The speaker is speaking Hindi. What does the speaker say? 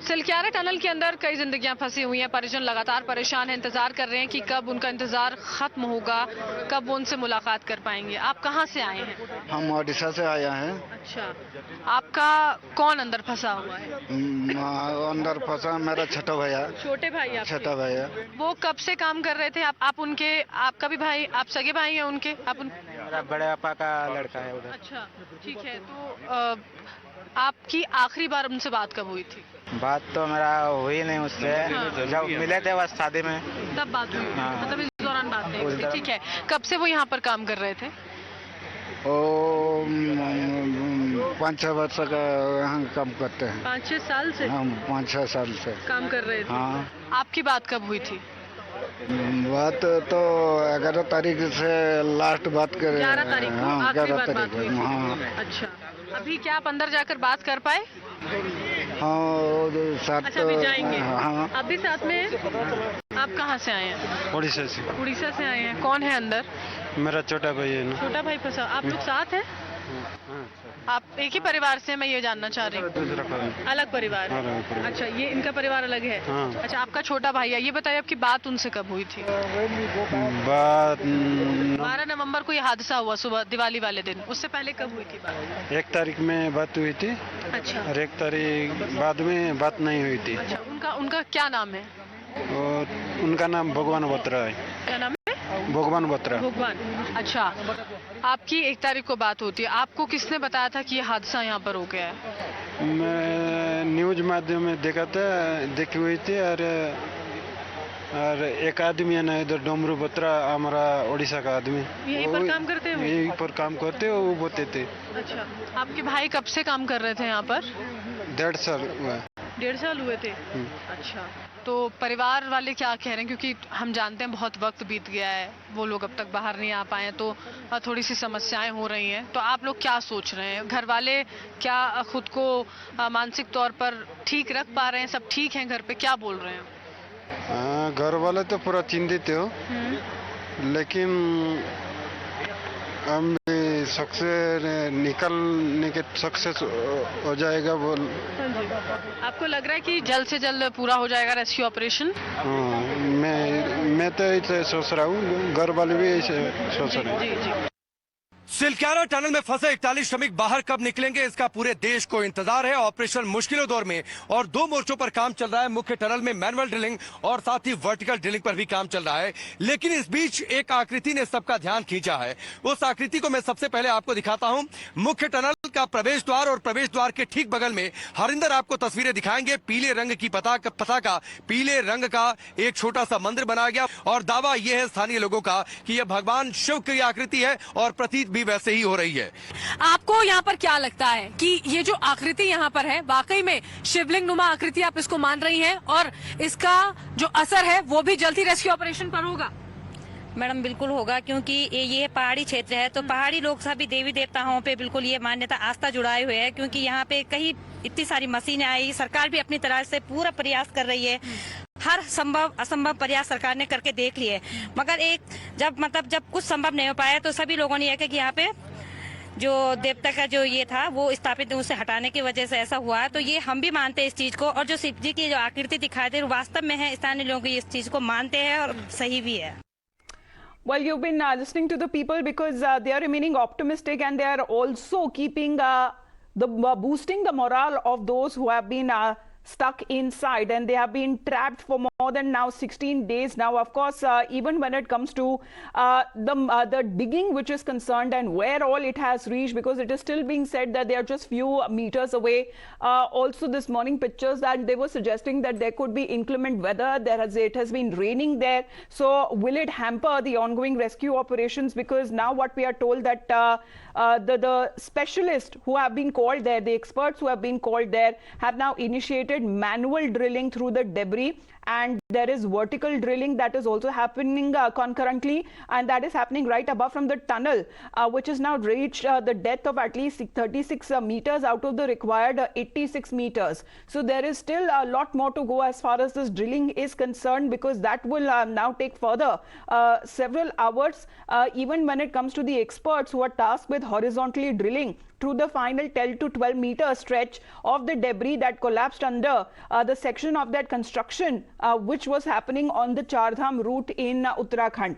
सिलक्यारा टनल के अंदर कई जिंदगियां फंसी हुई हैं। परिजन लगातार परेशान हैं, इंतजार कर रहे हैं कि कब उनका इंतजार खत्म होगा, कब वो उनसे मुलाकात कर पाएंगे। आप कहां से आए हैं? हम ओडिशा से आया हैं। अच्छा, आपका कौन अंदर फंसा हुआ है? अंदर फंसा मेरा छोटा भैया। छोटे भाई आपके? छोटा भैया। वो कब से काम कर रहे थे? आप उनके, आपका भी भाई, आप सगे भाई हैं उनके? मेरा बड़े पापा का लड़का है उधर। अच्छा, ठीक है। तो आपकी आखिरी बार उनसे बात कब हुई थी? बात तो मेरा हुई नहीं उससे। हाँ। जब मिले थे बस शादी में, तब बात हुई? हाँ। मतलब इस दौरान बात नहीं उस हुई थी। दौरान। ठीक है। कब से वो यहाँ पर काम कर रहे थे? ओ 5-6 वर्ष का यहाँ काम करते हैं। 5-6 साल से हम 5-6 साल से काम कर रहे थे। हाँ। आपकी बात कब हुई थी? बात तो 11 तारीख से लास्ट बात कर 11 तारीख को हाँ, आखिरी 11 बार बात हुई तारीख थी। हाँ। अच्छा, अभी क्या आप अंदर जाकर बात कर पाए? हाँ और साथ अच्छा, अभी जाएंगे। हाँ। अभी साथ में आप कहाँ से आए हैं? ओडिशा से। उड़ीसा से आए हैं। कौन है अंदर? मेरा छोटा भाई है ना। छोटा भाई फंसा। आप लोग साथ हैं? आप एक ही परिवार से? मैं ये जानना चाह रही हूँ। दूसरा परिवार। अलग परिवार है? अलग परिवार। अच्छा, ये इनका परिवार अलग है? हाँ। अच्छा, आपका छोटा भाई है। ये बताइए आपकी बात उनसे कब हुई थी? बात 12 नवंबर को ये हादसा हुआ सुबह दिवाली वाले दिन। उससे पहले कब हुई थी बात? 1 तारीख में बात हुई थी अच्छा। और 1 तारीख बाद में बात नहीं हुई थी। अच्छा, उनका क्या नाम है? और उनका नाम भगवान बत्रा है। क्या नाम है? भगवान बत्रा। भगवान। अच्छा, आपकी 1 तारीख को बात होती है। आपको किसने बताया था कि ये हादसा यहाँ पर हो गया है? मैं न्यूज माध्यम में देखा था, देखी हुई थी। और एक आदमी है ना इधर डोमरू बत्रा, हमारा ओडिशा का आदमी, यहीं पर काम करते हो? यहीं पर काम करते हो, वो बोलते थे। अच्छा, आपके भाई कब से काम कर रहे थे यहाँ पर? 1.5 साल हुआ। 1.5 साल हुए थे? अच्छा, तो परिवार वाले क्या कह रहे हैं? क्योंकि हम जानते हैं बहुत वक्त बीत गया है, वो लोग अब तक बाहर नहीं आ पाए हैं, तो थोड़ी सी समस्याएं हो रही हैं। तो आप लोग क्या सोच रहे हैं? घर वाले क्या खुद को मानसिक तौर पर ठीक रख पा रहे हैं? सब ठीक हैं घर पे? क्या बोल रहे हैं? हाँ, घर वाले तो पूरा चिंतित हो, लेकिन हम शक से निकलने के सक्सेस हो जाएगा बोल। हाँ जी। आपको लग रहा है कि जल्द से जल्द पूरा हो जाएगा रेस्क्यू ऑपरेशन? हाँ, मैं तो ऐसे सोच रहा हूँ, घर वाले भी ऐसे सोच रहे हैं। जी जी। सिलक्यारा टनल में फंसे 41 श्रमिक बाहर कब निकलेंगे, इसका पूरे देश को इंतजार है। ऑपरेशन मुश्किलों दौर में और 2 मोर्चों पर काम चल रहा है। मुख्य टनल में मैनुअल ड्रिलिंग और साथ ही वर्टिकल ड्रिलिंग पर भी काम चल रहा है। लेकिन इस बीच एक आकृति ने सबका ध्यान खींचा है। उस आकृति को मैं सबसे पहले आपको दिखाता हूं। मुख्य टनल का प्रवेश द्वार और प्रवेश द्वार के ठीक बगल में हरिंदर आपको तस्वीरें दिखाएंगे। पीले रंग की पताका, पीले रंग का एक छोटा सा मंदिर बनाया गया और दावा यह है स्थानीय लोगों का कि यह भगवान शिव की आकृति है और प्रतीत भी वैसे ही हो रही है। आपको यहाँ पर क्या लगता है कि ये जो आकृति यहाँ पर है, वाकई में शिवलिंग नुमा आकृति आप इसको मान रही हैं और इसका जो असर है वो भी जल्द ही रेस्क्यू ऑपरेशन पर होगा? मैडम बिल्कुल होगा, क्योंकि ये पहाड़ी क्षेत्र है, तो पहाड़ी लोग सभी देवी देवताओं पे बिल्कुल ये मान्यता आस्था जुड़ाए हुए है। क्योंकि यहाँ पे कई इतनी सारी मशीनें आई, सरकार भी अपनी तरह से पूरा प्रयास कर रही है। हर संभव असंभव प्रयास सरकार ने करके देख लिए, मगर जब कुछ संभव नहीं हो पाया तो सभी लोगों ने यह कहा कि यहाँ पे जो देवता का जो ये था वो स्थापित, उसे हटाने की वजह से ऐसा हुआ। तो ये हम भी मानते हैं इस चीज को, और जो शिव जी की जो आकृति दिखाई दे वास्तव में है, स्थानीय लोग इस चीज को मानते हैं और सही भी है। Well, you've been listening to the people because they are remaining optimistic and they are also keeping boosting the morale of those who have been stuck inside, and they have been trapped for more than now 16 days now. Of course, even when it comes to the digging which is concerned and where all it has reached, because it is still being said that they are just few meters away. Also this morning pictures that they were suggesting that there could be inclement weather. It has been raining there. So will it hamper the ongoing rescue operations? Because now what we are told that the specialists who have been called there, the experts who have been called there, have now initiated manual drilling through the debris, and there is vertical drilling that is also happening concurrently, and that is happening right above from the tunnel, which has now reached the depth of at least 36 meters out of the required 86 meters. So there is still a lot more to go as far as this drilling is concerned, because that will now take further several hours, even when it comes to the experts who are tasked with horizontally drilling. through the final 10 to 12 meter stretch of the debris that collapsed under the section of that construction which was happening on the Char Dham route in Uttarakhand.